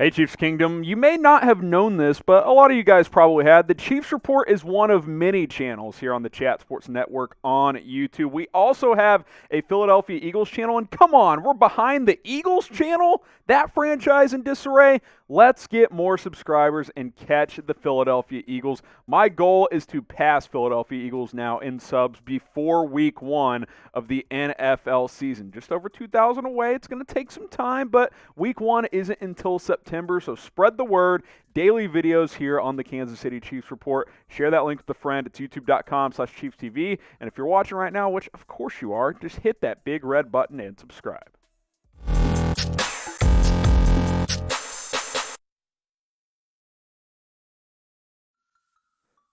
Hey, Chiefs Kingdom. You may not have known this, but a lot of you guys probably had. The Chiefs Report is one of many channels here on the Chat Sports Network on YouTube. We also have a Philadelphia Eagles channel, and come on, we're behind the Eagles channel? That franchise in disarray? Let's get more subscribers and catch the Philadelphia Eagles. My goal is to pass Philadelphia Eagles now in subs before week 1 of the NFL season. Just over 2,000 away. It's going to take some time, but week 1 isn't until September, so spread the word. Daily videos here on the Kansas City Chiefs Report. Share that link with a friend. It's youtube.com/ChiefsTV. And if you're watching right now, which of course you are, just hit that big red button and subscribe.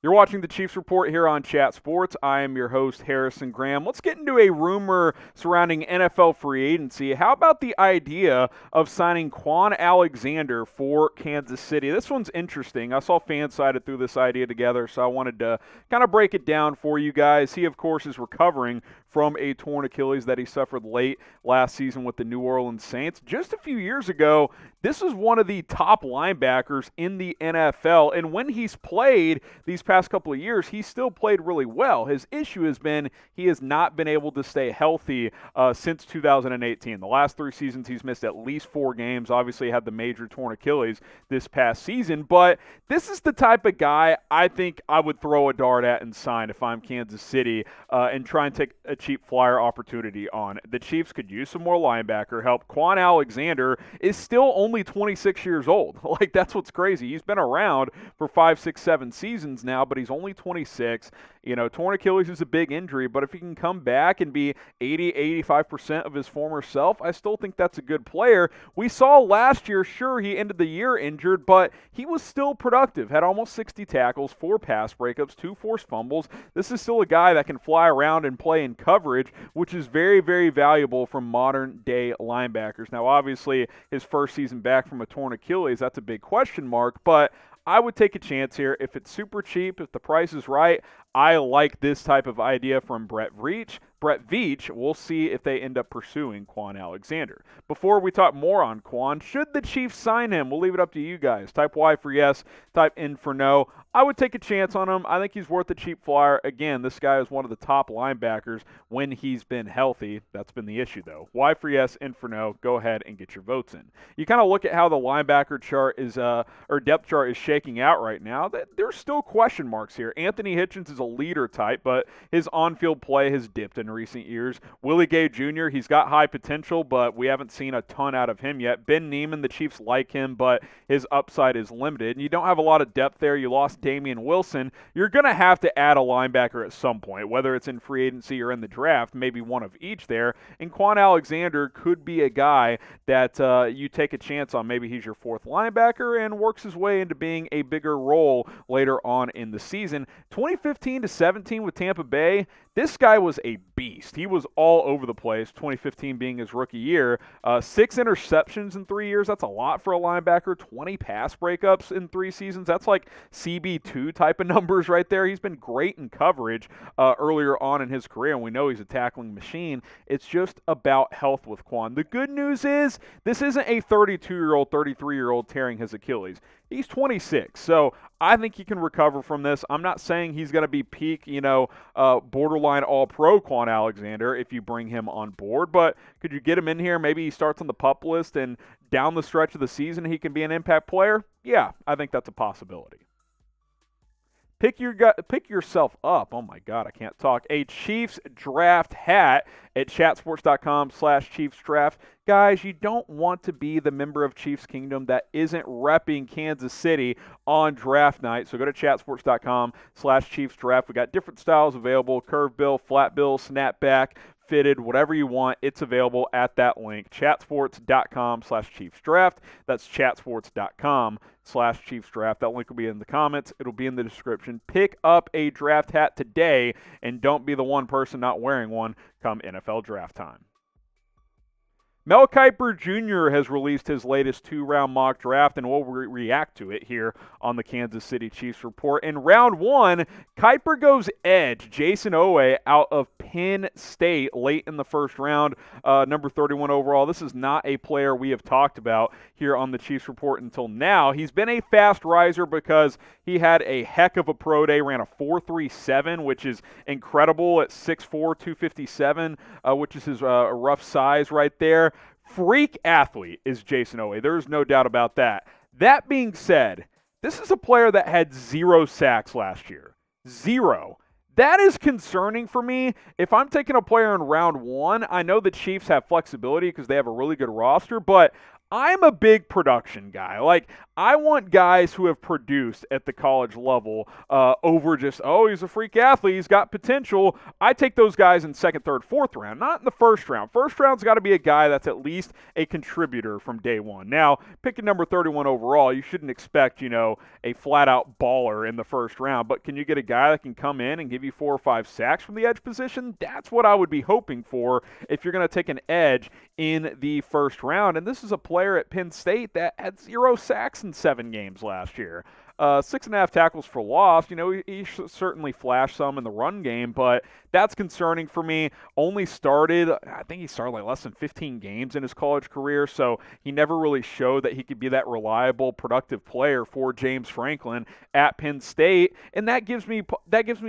You're watching the Chiefs Report here on Chat Sports. I am your host, Harrison Graham. Let's get into a rumor surrounding NFL free agency. How about the idea of signing Kwon Alexander for Kansas City? This one's interesting. I saw FanSided threw this idea together, so I wanted to kind of break it down for you guys. He, of course, is recovering from a torn Achilles that he suffered late last season with the New Orleans Saints. Just a few years ago, this is one of the top linebackers in the NFL, and when he's played these past couple of years, he's still played really well. His issue has been he has not been able to stay healthy since 2018. The last 3 seasons, he's missed at least 4 games. Obviously, had the major torn Achilles this past season, but this is the type of guy I think I would throw a dart at and sign if I'm Kansas City and try and take a cheap flyer opportunity on. The Chiefs could use some more linebacker help. Kwon Alexander is still only 26 years old. Like, that's what's crazy. He's been around for 5, 6, 7 seasons now, but he's only 26. You know, torn Achilles is a big injury, but if he can come back and be 80, 85% of his former self, I still think that's a good player. We saw last year, sure, he ended the year injured, but he was still productive. Had almost 60 tackles, 4 pass breakups, 2 forced fumbles. This is still a guy that can fly around and play in coverage, which is very, very valuable from modern-day linebackers. Now, obviously, his first season back from a torn Achilles, that's a big question mark, but I would take a chance here. If it's super cheap, if the price is right, I like this type of idea from Brett Veach. We'll see if they end up pursuing Kwon Alexander. Before we talk more on Kwon, should the Chiefs sign him? We'll leave it up to you guys. Type Y for yes, type N for no. I would take a chance on him. I think he's worth a cheap flyer. Again, this guy is one of the top linebackers when he's been healthy. That's been the issue, though. Y for yes, N for no. Go ahead and get your votes in. You kind of look at how the linebacker chart is, or depth chart is shaking out right now. There's still question marks here. Anthony Hitchens is a leader type, but his on-field play has dipped in recent years. Willie Gay Jr., he's got high potential, but we haven't seen a ton out of him yet. Ben Neiman, the Chiefs like him, but his upside is limited. And you don't have a lot of depth there. You lost Damian Wilson. You're going to have to add a linebacker at some point, whether it's in free agency or in the draft, maybe one of each there. And Kwon Alexander could be a guy that you take a chance on. Maybe he's your 4th linebacker and works his way into being a bigger role later on in the season. 2015-17 with Tampa Bay, this guy was a beast. He was all over the place, 2015 being his rookie year. 6 interceptions in 3 years, that's a lot for a linebacker. 20 pass breakups in 3 seasons, that's like CB2 type of numbers right there. He's been great in coverage earlier on in his career, and we know he's a tackling machine. It's just about health with Kwon. The good news is this isn't a 32-year-old, 33-year-old tearing his Achilles. He's 26, so I think he can recover from this. I'm not saying he's going to be peak, borderline all-pro Kwon Alexander if you bring him on board, but could you get him in here? Maybe he starts on the PUP list, and down the stretch of the season he can be an impact player? Yeah, I think that's a possibility. Pick yourself up. Oh, my God, I can't talk. A Chiefs draft hat at chatsports.com/ChiefsDraft. Guys, you don't want to be the member of Chiefs Kingdom that isn't repping Kansas City on draft night. So go to chatsports.com/ChiefsDraft. We got different styles available: curve bill, flat bill, snapback, fitted, whatever you want. It's available at that link, chatsports.com/ChiefsDraft. That's chatsports.com/ChiefsDraft. That link will be in the comments. It'll be in the description. Pick up a draft hat today, and don't be the one person not wearing one come NFL draft time. Mel Kiper Jr. has released his latest 2-round mock draft, and we'll react to it here on the Kansas City Chiefs Report. In round 1, Kiper goes edge, Jayson Oweh out of Penn State late in the first round, number 31 overall. This is not a player we have talked about here on the Chiefs Report until now. He's been a fast riser because he had a heck of a pro day, ran a 4.37, which is incredible at 6'4", 257, which is his rough size right there. Freak athlete is Jayson Oweh. There's no doubt about that. That being said, this is a player that had 0 sacks last year. 0. That is concerning for me. If I'm taking a player in round 1, I know the Chiefs have flexibility because they have a really good roster, but I'm a big production guy. Like, I want guys who have produced at the college level over just, oh, he's a freak athlete, he's got potential. I take those guys in second, third, fourth round, not in the first round. First round's got to be a guy that's at least a contributor from day one. Now, picking number 31 overall, you shouldn't expect, a flat-out baller in the first round, but can you get a guy that can come in and give you 4 or 5 sacks from the edge position? That's what I would be hoping for if you're going to take an edge in the first round. And this is a player at Penn State that had 0 sacks in 7 games last year. 6.5 tackles for loss. He certainly flashed some in the run game, but that's concerning for me. I think he started like less than 15 games in his college career, so he never really showed that he could be that reliable, productive player for James Franklin at Penn State, and that gives me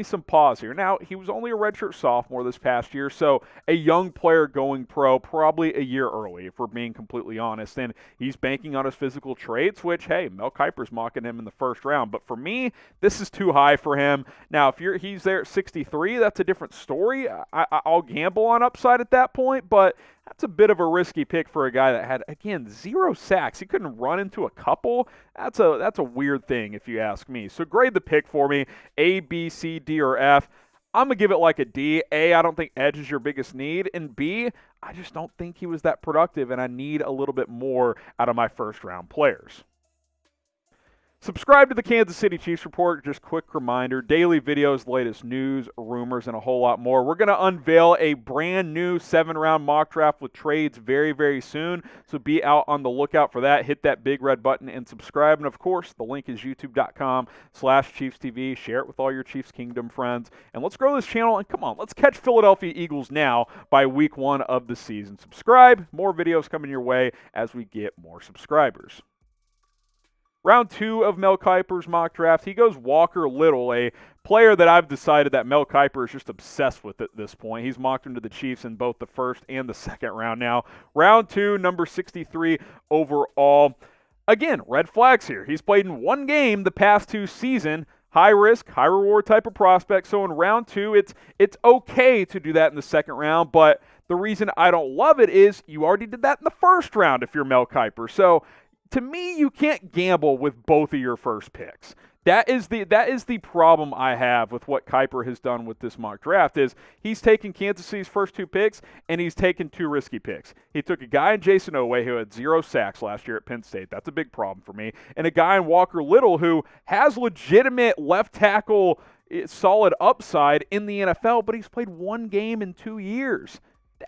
some pause here. Now, he was only a redshirt sophomore this past year, so a young player going pro probably a year early, if we're being completely honest, and he's banking on his physical traits, which, hey, Mel Kiper's mocking him in the first round. But for me, this is too high for him. Now, if he's there at 63, that's a different story. I'll gamble on upside at that point, but that's a bit of a risky pick for a guy that had, again, 0 sacks. He couldn't run into a couple. That's a weird thing, if you ask me. So grade the pick for me, A, B, C, D, or F. I'm going to give it like a D. A, I don't think edge is your biggest need. And B, I just don't think he was that productive, and I need a little bit more out of my first-round players. Subscribe to the Kansas City Chiefs Report. Just quick reminder, daily videos, the latest news, rumors, and a whole lot more. We're going to unveil a brand new 7-round mock draft with trades very, very soon, so be out on the lookout for that. Hit that big red button and subscribe. And, of course, the link is youtube.com/ChiefsTV. Share it with all your Chiefs Kingdom friends. And let's grow this channel. And come on, let's catch Philadelphia Eagles now by week 1 of the season. Subscribe. More videos coming your way as we get more subscribers. Round 2 of Mel Kiper's mock draft, he goes Walker Little, a player that I've decided that Mel Kiper is just obsessed with at this point. He's mocked him to the Chiefs in both the first and the second round now. Round 2, number 63 overall. Again, red flags here. He's played in 1 game the past 2 seasons. High risk, high reward type of prospect. So in round 2, it's okay to do that in the second round, but the reason I don't love it is you already did that in the first round if you're Mel Kiper. So to me, you can't gamble with both of your first picks. That is the problem I have with what Kiper has done with this mock draft is he's taken Kansas City's first 2 picks, and he's taken 2 risky picks. He took a guy in Jayson Oweh who had 0 sacks last year at Penn State. That's a big problem for me. And a guy in Walker Little who has legitimate left tackle solid upside in the NFL, but he's played 1 game in 2 years.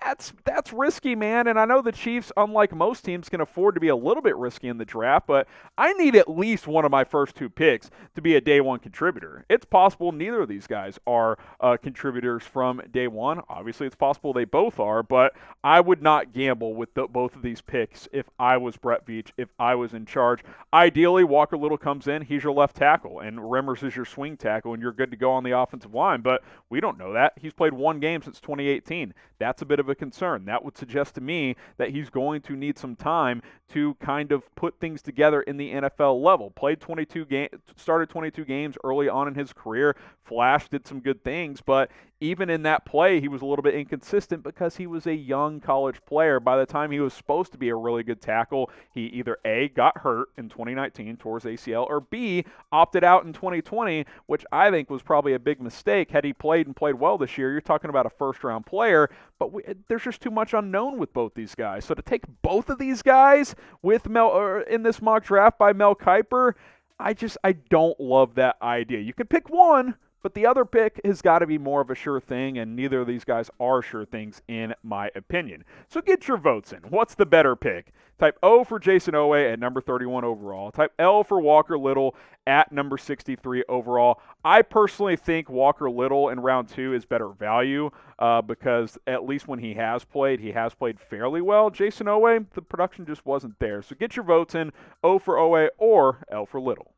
That's risky, man, and I know the Chiefs, unlike most teams, can afford to be a little bit risky in the draft, but I need at least one of my first 2 picks to be a day 1 contributor. It's possible neither of these guys are contributors from day 1. Obviously, it's possible they both are, but I would not gamble with both of these picks if I was Brett Veach, if I was in charge. Ideally, Walker Little comes in, he's your left tackle, and Remmers is your swing tackle, and you're good to go on the offensive line, but we don't know that. He's played 1 game since 2018. That's a bit of a concern. That would suggest to me that he's going to need some time to kind of put things together in the NFL level. Started 22 games early on in his career. Flash did some good things, but even in that play, he was a little bit inconsistent because he was a young college player. By the time he was supposed to be a really good tackle, he either A, got hurt in 2019 towards ACL, or B, opted out in 2020, which I think was probably a big mistake. Had he played well this year, you're talking about a first-round player, but there's just too much unknown with both these guys. So to take both of these guys with in this mock draft by Mel Kiper, I don't love that idea. You can pick one, But the other pick has got to be more of a sure thing, and neither of these guys are sure things in my opinion. So get your votes in. What's the better pick? Type O for Jayson Oweh at number 31 overall. Type L for Walker Little at number 63 overall. I personally think Walker Little in round 2 is better value because at least when he has played fairly well. Jayson Oweh, the production just wasn't there. So get your votes in, O for Oweh or L for Little.